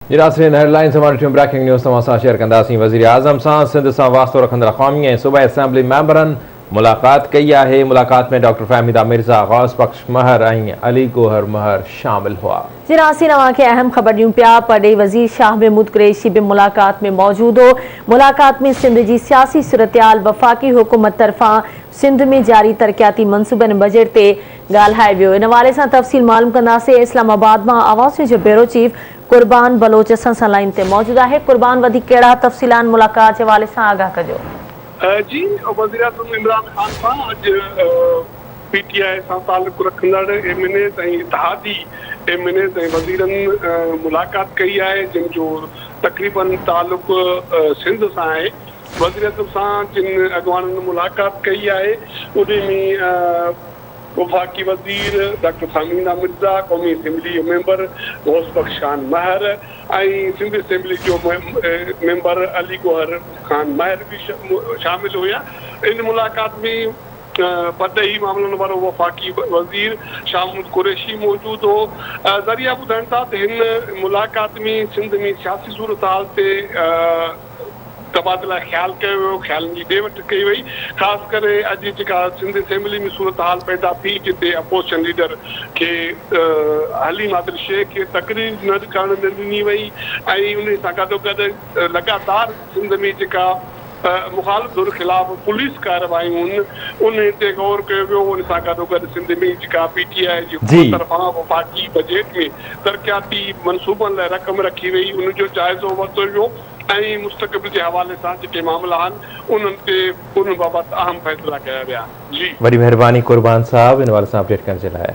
जी नाज़रीन, हेडलाइंस हमारी breaking news तमाम शेयर कंदासीं। वज़ीर आज़म सां सिंध सां वास्तो रखंदड़ क़ौमी ऐं सूबाई असेंबली मेंबरनि मुलाक़ात कई आहे। मुलाक़ात में डॉक्टर फ़हमीदा मिर्ज़ा, गौस बख्श महर ऐं अली गोहर महर शामिल हुआ। जी नाज़रीन, अवां खे अहम ख़बर ॾियूं पिया। पॾे वज़ीर शाह महमूद कुरैशी भी मुलाक़ात में मौजूद हो। मुलाक़ात में सिंध जी सियासी सूरतहाल, वफ़ाक़ी हुकूमत तरफ़ां सिंध में जारी तरक़ियाती मंसूबनि बजट ते ॻाल्हाए वियो। इन हवाले सां तफ़सील मालूम कंदासीं। इस्लामाबाद मां आवाज़ जो ब्यूरो चीफ कुर्बान बलोच असां लाइन ते मौजूद आहे। कुर्बान, वधीक कहिड़ा तफ़सीलात मुलाक़ात जे हवाले सां आगाह कजो। जी, वज़ीर आज़म इमरान ख़ान सां अॼु पीटीआई सां तालुक़ रखंदड़ एमएनएस ऐं इत्तेहादी एमएनएस ऐं वज़ीरनि मुलाक़ात कई आहे, जिन जो तक़रीबन तालुक़ सिंध सां आहे। वज़ीर आज़म सां जिन अॻवाननि मुलाक़ात कई आहे उन में वफ़ाक़ी वज़ीर डॉक्टर फ़हमीदा मिर्ज़ा, क़ौमी असेंबली जो मेंबर गौस बख्श खान महर ऐं सिंध असेंबली जो मेंबर अली गोहर खान महर भी शामिल हुआ। इन मुलाक़ात में परॾेही मामलनि वारो वफ़ाक़ी वज़ीर शाह महमूद कुरैशी मौजूद हो। ज़रिया ॿुधाइनि था त हिन मुलाक़ात में सिंध में सियासी सूरत हाल ते तबादला ख्याल कयो वियो, ख्यालनि जी ॾे वठि कई वई। ख़ासि करे अॼु जेका सिंध असेंबली में सूरत हाल पैदा थी, जिते अपोजिशन लीडर खे हलीम आदिल शेख खे तक़रीर न करण न ॾिनी वई ऐं उन सां गॾोगॾु लगातार सिंध में जेका मुखालिफ़ धुर ख़िलाफ़ पुलिस कार्रवायूं आहिनि उन ते गौर कयो वियो। उन सां गॾोगॾु सिंध में जेका पीटीआई जी तरफ़ां वफ़ाक़ी बजट में तरक़ियाती मनसूबनि लाइ रक़म रखी वई, उनजो जाइज़ो वरितो वियो ऐं मुस्तक़बिल जे हवाले सां जेके मामला आहिनि उन्हनि ते उन बाबति अहम फ़ैसिला कया विया। जी, वॾी महिरबानी कुर्बान साहब इन हवाले सां अपडेट करण जे लाइ।